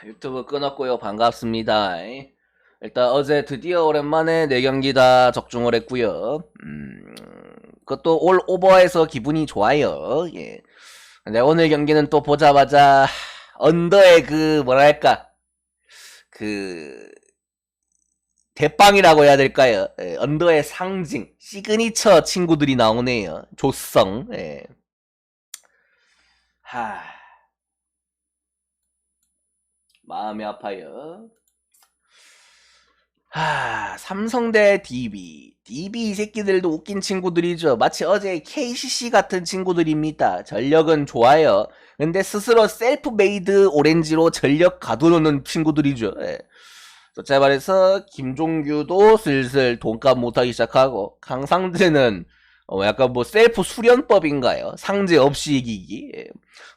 유튜브 끊었고요. 반갑습니다. 일단 어제 드디어 오랜만에 4경기 다 적중을 했고요. 그것도 올 오버해서 기분이 좋아요. 예. 근데 오늘 경기는 또 보자마자 언더의 그 뭐랄까 그 대빵이라고 해야 될까요? 예, 언더의 상징, 시그니처 친구들이 나오네요. 조성. 예. 하, 마음이 아파요. 삼성 대 DB. DB 이 새끼들도 웃긴 친구들이죠. 마치 어제 KCC 같은 친구들입니다. 전력은 좋아요. 근데 스스로 셀프 메이드 오렌지로 전력 가두는 친구들이죠. 예. 솔직히 말해서 김종규도 슬슬 돈값 못하기 시작하고 강상재는 약간 뭐 셀프 수련법인가요? 상재 없이 이기기. 예.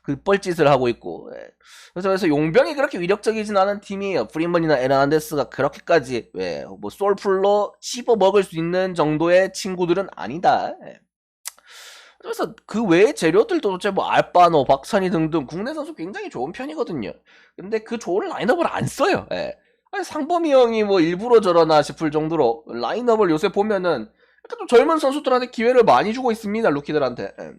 그 뻘짓을 하고 있고. 예. 그래서 용병이 그렇게 위력적이진 않은 팀이에요. 프리먼이나 에르난데스가 그렇게까지 뭐 솔풀로 씹어 먹을 수 있는 정도의 친구들은 아니다. 예. 그래서 그 외의 재료들도 뭐 알바노, 박찬희 등등 국내 선수 굉장히 좋은 편이거든요. 근데 그 좋은 라인업을 안 써요. 예. 아니, 상범이 형이 뭐 일부러 저러나 싶을 정도로 라인업을 요새 보면은 약간 좀 젊은 선수들한테 기회를 많이 주고 있습니다. 루키들한테. 예.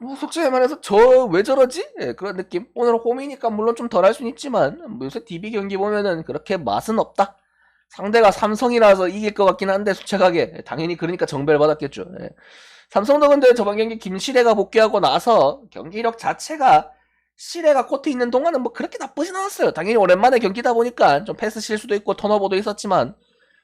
뭐 솔직히 말해서 저 왜 저러지? 예, 그런 느낌. 오늘 홈이니까 물론 좀 덜 할 수는 있지만 뭐 요새 DB 경기 보면은 그렇게 맛은 없다. 상대가 삼성이라서 이길 것 같긴 한데 솔직하게 당연히 그러니까 정배를 받았겠죠. 예. 삼성도 근데 저번 경기 김시래가 복귀하고 나서 경기력 자체가 시래가 코트 있는 동안은 뭐 그렇게 나쁘진 않았어요. 당연히 오랜만에 경기다 보니까 좀 패스 실수도 있고 턴오버도 있었지만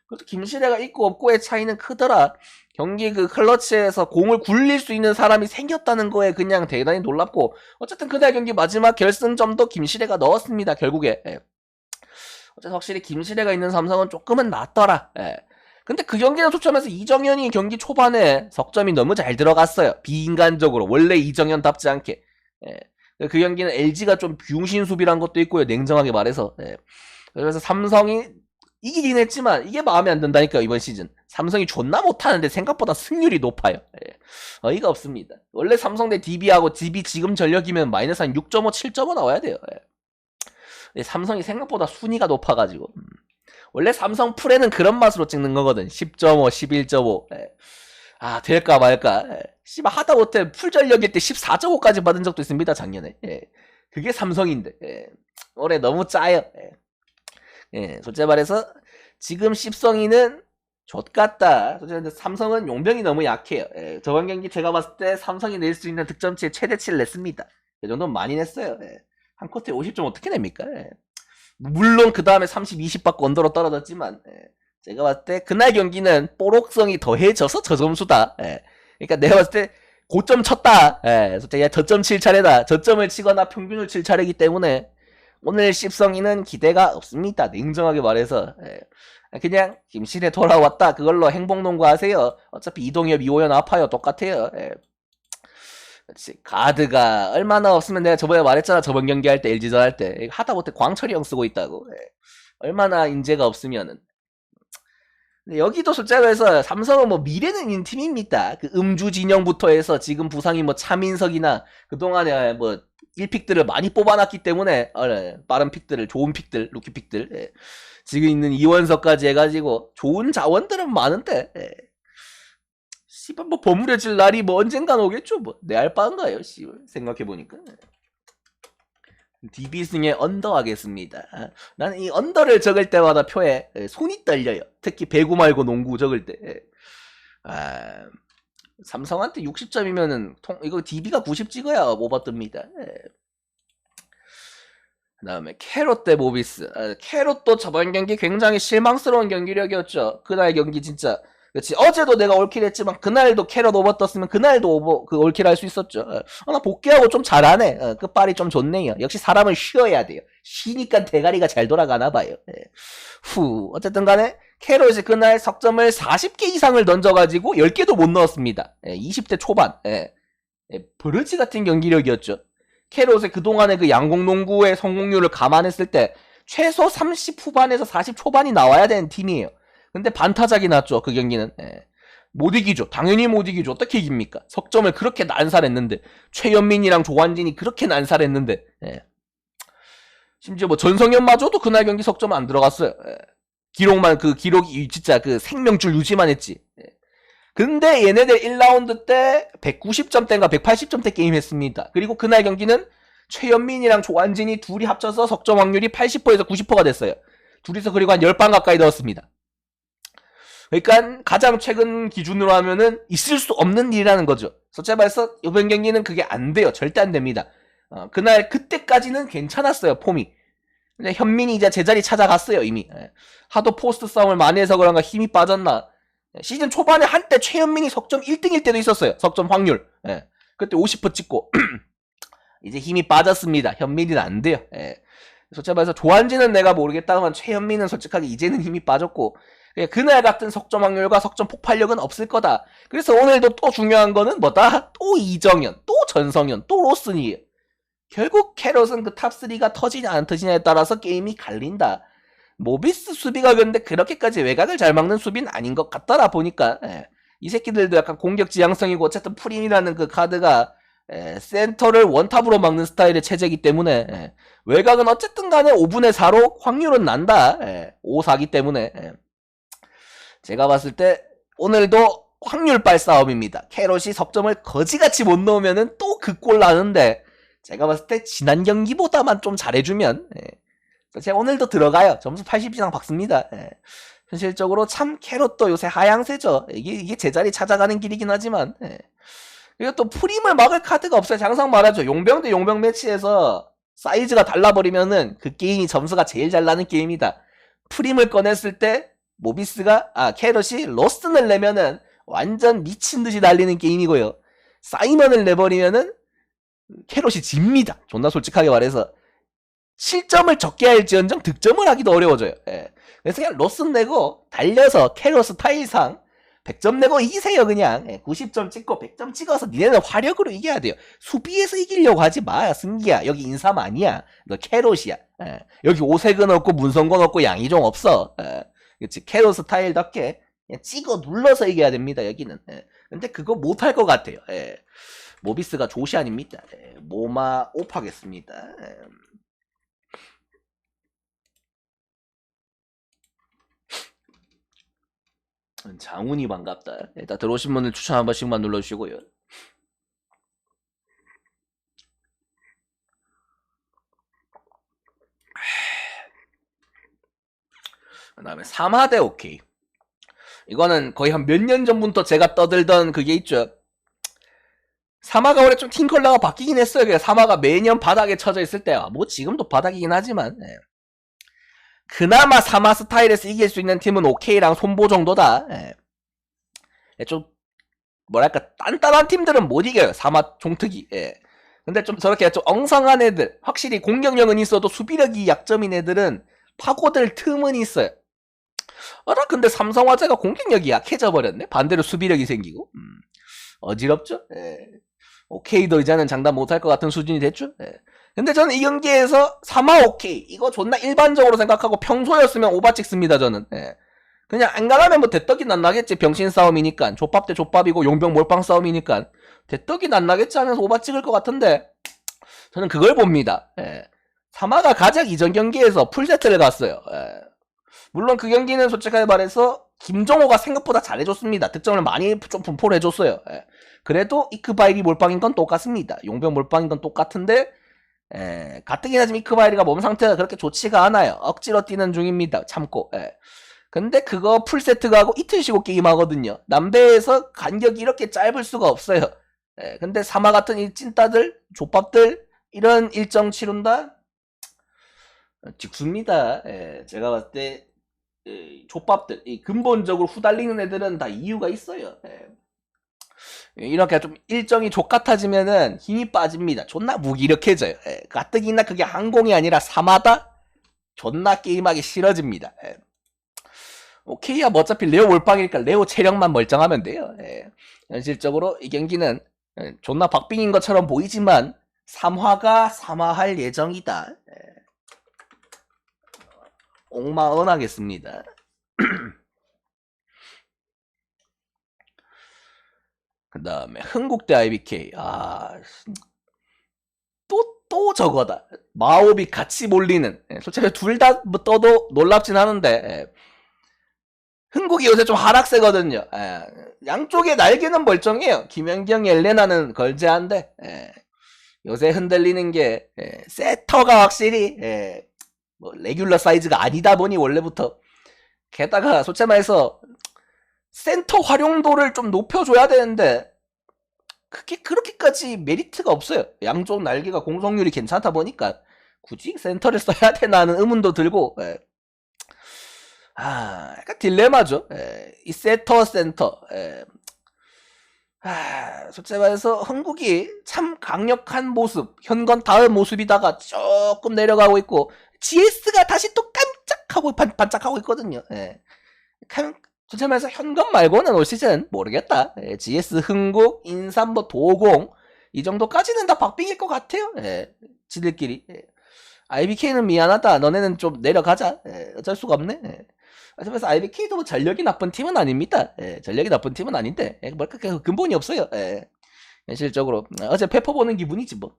그래도 김시래가 있고 없고의 차이는 크더라. 경기 그 클러치에서 공을 굴릴 수 있는 사람이 생겼다는 거에 그냥 대단히 놀랍고 어쨌든 그날 경기 마지막 결승점도 김시래가 넣었습니다. 결국에. 예. 어쨌든 확실히 김시래가 있는 삼성은 조금은 낫더라. 예. 근데 그 경기는 초점에서 이정현이 경기 초반에 석점이 너무 잘 들어갔어요. 비인간적으로. 원래 이정현답지 않게. 예. 그 경기는 LG가 좀 비용신 수비란 것도 있고요. 냉정하게 말해서. 예. 그래서 삼성이 이기긴 했지만 이게 마음에 안 든다니까 이번 시즌. 삼성이 존나 못하는데 생각보다 승률이 높아요. 예. 어이가 없습니다. 원래 삼성 대 DB하고 DB 지금 전력이면 마이너스 한 6.5, 7.5 나와야 돼요. 예. 삼성이 생각보다 순위가 높아가지고 원래 삼성 프레는 그런 맛으로 찍는 거거든. 10.5, 11.5. 예. 아 될까 말까. 예. 씨발 하다 못해 풀전력일 때 14.5까지 받은 적도 있습니다. 작년에. 예. 그게 삼성인데. 예. 올해 너무 짜요. 예. 예, 솔직히 말해서 지금 씹성이는 좆같다. 솔직히 삼성은 용병이 너무 약해요. 예, 저번 경기 제가 봤을 때 삼성이 낼 수 있는 득점치의 최대치를 냈습니다. 그 정도는 많이 냈어요. 예. 한 쿼터에 50점 어떻게 냅니까? 예. 물론 그 다음에 30, 20 받고 언더로 떨어졌지만 예. 제가 봤을 때 그날 경기는 뽀록성이 더해져서 저 점수다. 예. 그러니까 내가 봤을 때 고점 쳤다. 예. 솔직히 저점 칠 차례다. 저점을 치거나 평균을 칠 차례이기 때문에 오늘 씹성이는 기대가 없습니다. 냉정하게 말해서. 예. 그냥 김실에 돌아왔다. 그걸로 행복농구 하세요. 어차피 이동엽, 이호연 아파요. 똑같아요. 예. 그렇지. 가드가 얼마나 없으면 내가 저번에 말했잖아. 저번 경기 할 때, LG전 할 때. 하다못해 광철이 형 쓰고 있다고. 예. 얼마나 인재가 없으면은. 근데 여기도 솔직히 말해서 삼성은 뭐 미래는 있는 팀입니다. 그 음주 진영부터 해서 지금 부상이 뭐 차민석이나 그동안에 뭐 1픽들을 많이 뽑아놨기 때문에 빠른 픽들을 좋은 픽들 루키 픽들 예. 지금 있는 이원석까지 해가지고 좋은 자원들은 많은데 예. 씨발 뭐 버무려질 날이 뭐 언젠간 오겠죠 뭐 내 알바인가요 씨발 생각해보니까 DB승에 언더 하겠습니다. 나는 이 언더를 적을 때마다 표에 손이 떨려요. 특히 배구 말고 농구 적을 때. 삼성한테 60점이면은 이거 DB가 90 찍어야 오버 뜹니다. 그 다음에 캐롯 대 모비스. 캐롯도 저번 경기 굉장히 실망스러운 경기력이었죠. 그날 경기 진짜 그렇지. 어제도 내가 올킬 했지만 그날도 캐럿 오버 떴으면 그날도 그 올킬 할 수 있었죠. 나 복귀하고 좀 잘하네. 끝발이 좀 좋네요. 역시 사람은 쉬어야 돼요. 쉬니까 대가리가 잘 돌아가나 봐요. 어쨌든 간에 캐럿이 그날 석점을 40개 이상을 던져가지고 10개도 못 넣었습니다. 20대 초반. 버르지 같은 경기력이었죠. 캐롯의 그동안의 그 양공농구의 성공률을 감안했을 때 최소 30 후반에서 40 초반이 나와야 되는 팀이에요. 근데 반타작이 났죠. 그 경기는. 못 이기죠. 당연히 못 이기죠. 어떻게 이깁니까? 석점을 그렇게 난살했는데 최현민이랑 조환진이 그렇게 난살했는데 심지어 뭐 전성현마저도 그날 경기 석점 안 들어갔어요. 예. 기록만 그 기록이 진짜 그 생명줄 유지만 했지. 예. 근데 얘네들 1라운드 때 190점대인가 180점대 게임 했습니다. 그리고 그날 경기는 최현민이랑 조한진이 둘이 합쳐서 석점 확률이 80%에서 90%가 됐어요. 둘이서 그리고 한 10방 가까이 넣었습니다. 그러니까 가장 최근 기준으로 하면은 있을 수 없는 일이라는 거죠. 솔직히 말해서 이번 경기는 그게 안 돼요. 절대 안 됩니다. 그날 그때까지는 괜찮았어요. 폼이. 근데 현민이 이제 제자리 찾아갔어요. 이미. 하도 포스트 싸움을 많이 해서 그런가 힘이 빠졌나. 시즌 초반에 한때 최현민이 석점 1등일 때도 있었어요. 석점 확률. 그때 50% 찍고 이제 힘이 빠졌습니다. 현민이는 안 돼요. 솔직히 말해서 조한진은 내가 모르겠다만 최현민은 솔직하게 이제는 힘이 빠졌고 그날 같은 석점 확률과 석점 폭발력은 없을 거다. 그래서 오늘도 또 중요한 거는 뭐다? 또 이정현, 또 전성현, 또 로슨이에요. 결국 캐럿은 그 탑3가 터지냐 안 터지냐에 따라서 게임이 갈린다. 모비스 수비가 근데 그렇게까지 외곽을 잘 막는 수비는 아닌 것 같더라 보니까 이 새끼들도 약간 공격 지향성이고 어쨌든 프림이라는 그 카드가 센터를 원탑으로 막는 스타일의 체제이기 때문에 외곽은 어쨌든 간에 5분의 4로 확률은 난다. 5, 4기 때문에 제가 봤을 때 오늘도 확률빨 싸움입니다. 캐럿이 석점을 거지같이 못 넣으면은 또 그 골 나는데 제가 봤을 때 지난 경기보다만 좀 잘해주면 제가 오늘도 들어가요. 점수 80 이상 박습니다. 현실적으로 참 캐럿도 요새 하향세죠. 이게 제자리 찾아가는 길이긴 하지만 그리고 또 프림을 막을 카드가 없어요. 항상 말하죠. 용병 대 용병 매치에서 사이즈가 달라버리면은 그 게임이 점수가 제일 잘 나는 게임이다. 프림을 꺼냈을 때 모비스가 캐럿이 로슨을 내면은 완전 미친듯이 달리는 게임이고요. 사이먼을 내버리면은 캐럿이 집니다. 존나 솔직하게 말해서 실점을 적게 할지언정 득점을 하기도 어려워져요. 그래서 그냥 로슨 내고 달려서 캐럿 스타일상 100점 내고 이기세요. 그냥 90점 찍고 100점 찍어서 니네는 화력으로 이겨야 돼요. 수비에서 이기려고 하지 마. 승기야. 여기 인삼 아니야. 너 캐럿이야. 여기 오색은 없고 문성건 없고 양이종 없어. 그치. 캐럿 스타일답게 그냥 찍어 눌러서 이겨야 됩니다. 여기는. 근데 그거 못할 것 같아요. 모비스가 조시 아닙니다. 모마 옵하겠습니다. 장훈이 반갑다. 일단 들어오신 분들 추천 한 번씩만 눌러주시고요. 그 다음에 3화대 오케이. 이거는 거의 한 몇 년 전부터 제가 떠들던 그게 있죠. 3화가 원래 좀 팀 컬러가 바뀌긴 했어요. 3화가 매년 바닥에 쳐져 있을 때, 뭐 지금도 바닥이긴 하지만, 그나마 3화 스타일에서 이길 수 있는 팀은 오케이랑 손보 정도다. 좀, 뭐랄까, 단단한 팀들은 못 이겨요. 3화 종특이. 근데 좀 저렇게 좀 엉성한 애들, 확실히 공격력은 있어도 수비력이 약점인 애들은 파고들 틈은 있어요. 근데 삼성화재가 공격력이 약해져 버렸네? 반대로 수비력이 생기고. 어지럽죠? 오케이도 이제는 장담 못할 것 같은 수준이 됐죠? 근데 저는 이 경기에서 3화 오케이. 이거 존나 일반적으로 생각하고 평소였으면 오바 찍습니다, 저는. 그냥 안 가라면 뭐 대떡이 난 나겠지. 병신 싸움이니까. 족밥 대 족밥이고 용병 몰빵 싸움이니까. 대떡이 난 나겠지 하면서 오바 찍을 것 같은데, 저는 그걸 봅니다. 3화가 가장 이전 경기에서 풀세트를 갔어요. 물론 그 경기는 솔직하게 말해서 김정호가 생각보다 잘해줬습니다. 득점을 많이 좀 분포를 해줬어요. 그래도 이크바이리 몰빵인 건 똑같습니다. 용병 몰빵인 건 똑같은데 가뜩이나 지금 이크바이리가 몸 상태가 그렇게 좋지가 않아요. 억지로 뛰는 중입니다. 참고. 근데 그거 풀세트 가고 이틀 쉬고 게임하거든요. 남배에서 간격이 이렇게 짧을 수가 없어요. 근데 사마 같은 이 찐따들, 족밥들 이런 일정 치룬다? 직수입니다. 제가 봤을 때 족밥들, 근본적으로 후달리는 애들은 다 이유가 있어요. 이렇게 좀 일정이 족같아지면은 힘이 빠집니다. 존나 무기력해져요. 가뜩이나 그게 항공이 아니라 사마다 존나 게임하기 싫어집니다. 오케이야 뭐 어차피 레오 몰빵이니까 레오 체력만 멀쩡하면 돼요. 현실적으로 이 경기는 존나 박빙인 것처럼 보이지만 3화가 3화할 예정이다. 옥마언하겠습니다. 그 다음에 흥국대 IBK. 또 또 저거다. 마옵이 같이 몰리는. 솔직히 둘 다 떠도 놀랍진 않은데 흥국이 요새 좀 하락세거든요. 양쪽의 날개는 멀쩡해요. 김연경, 엘레나는 걸재한데 요새 흔들리는 게 세터가 확실히 뭐 레귤러 사이즈가 아니다 보니 원래부터 게다가 솔직히 말해서 센터 활용도를 좀 높여줘야 되는데 그게 그렇게까지 메리트가 없어요. 양쪽 날개가 공성률이 괜찮다 보니까 굳이 센터를 써야 되나 하는 의문도 들고 약간 딜레마죠. 이 센터 솔직히 말해서 흥국이 참 강력한 모습, 현건 다음 모습이다가 조금 내려가고 있고 GS가 다시 또 깜짝하고 반짝하고 있거든요. 솔직히 말해서 현건 말고는 올 시즌 모르겠다. GS, 흥국, 인삼, 뭐 도공 이 정도까지는 다 박빙일 것 같아요. 지들끼리. IBK는 미안하다. 너네는 좀 내려가자. 어쩔 수가 없네. 그래서 IBK도 뭐 전력이 나쁜 팀은 아닙니다. 전력이 나쁜 팀은 아닌데 뭐 근본이 없어요. 현실적으로 어제 페퍼 보는 기분이지 뭐.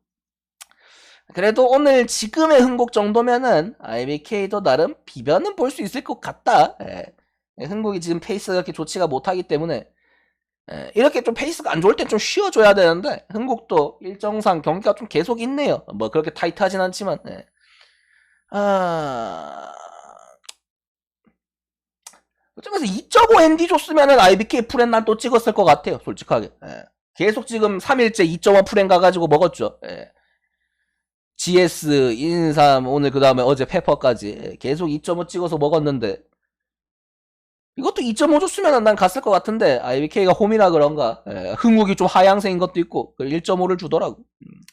그래도 오늘 지금의 흥국 정도면은 IBK도 나름 비변은 볼 수 있을 것 같다. 흥국이 지금 페이스가 그렇게 좋지가 못하기 때문에 이렇게 좀 페이스가 안 좋을 땐 좀 쉬어줘야 되는데 흥국도 일정상 경기가 좀 계속 있네요. 뭐 그렇게 타이트하진 않지만 어쩌면서 2.5 ND 줬으면은 IBK 프렌 난 또 찍었을 것 같아요. 솔직하게. 계속 지금 3일째 2.5 프렌 가가지고 먹었죠. GS, 인삼, 오늘 그 다음에 어제 페퍼까지 계속 2.5 찍어서 먹었는데 이것도 2.5 줬으면 난 갔을 것 같은데 IBK가 홈이라 그런가 흥국이 좀 하향세인 것도 있고 1.5를 주더라고.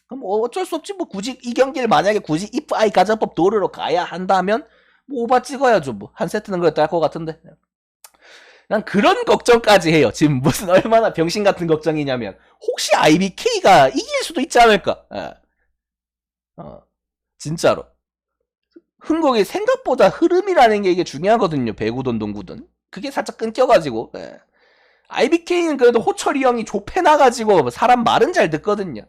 그럼 뭐 어쩔 수 없지. 뭐 굳이 이 경기를 만약에 굳이 if I 가자법 도르러 가야 한다면 뭐 오바 찍어야죠. 뭐 한 세트는 그랬다 할 것 같은데 난 그런 걱정까지 해요. 지금 무슨 얼마나 병신 같은 걱정이냐면 혹시 IBK가 이길 수도 있지 않을까. 진짜로 흥국이 생각보다 흐름이라는 게 이게 중요하거든요. 배구든 농구든 그게 살짝 끊겨가지고 IBK는 그래도 호철이 형이 좁혀놔가지고 사람 말은 잘 듣거든요.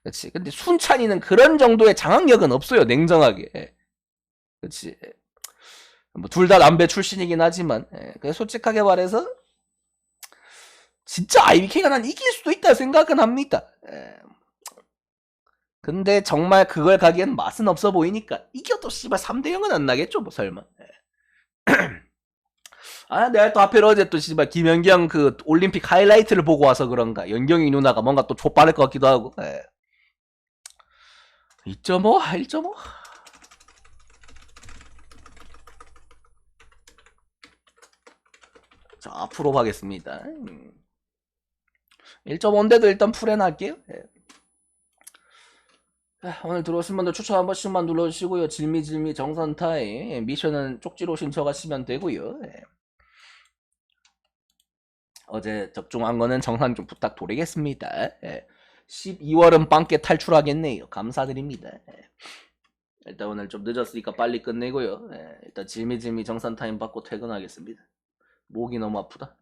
그렇지. 근데 순찬이는 그런 정도의 장악력은 없어요. 냉정하게. 그렇지. 뭐 둘 다 남배 출신이긴 하지만 솔직하게 말해서 진짜 IBK가 난 이길 수도 있다 생각은 합니다. 근데 정말 그걸 가기엔 맛은 없어 보이니까 이겨도 씨발 3대0은 안 나겠죠 뭐 설마. 내가 또 하필 어제 또 씨발 김연경 그 올림픽 하이라이트를 보고 와서 그런가 연경이 누나가 뭔가 또 족빠를 것 같기도 하고. 2.5? 1.5? 자, 앞으로 가겠습니다. 1.5인데도 일단 풀엔 할게요. 오늘 들어오신 분들 추천 한 번씩만 눌러주시고요. 질미질미 정선타임 미션은 쪽지로 신청하시면 되고요. 어제 적중한 거는 정산 좀 부탁드리겠습니다. 12월은 빵께 탈출하겠네요. 감사드립니다. 일단 오늘 좀 늦었으니까 빨리 끝내고요. 일단 질미질미 정산 타임 받고 퇴근하겠습니다. 목이 너무 아프다.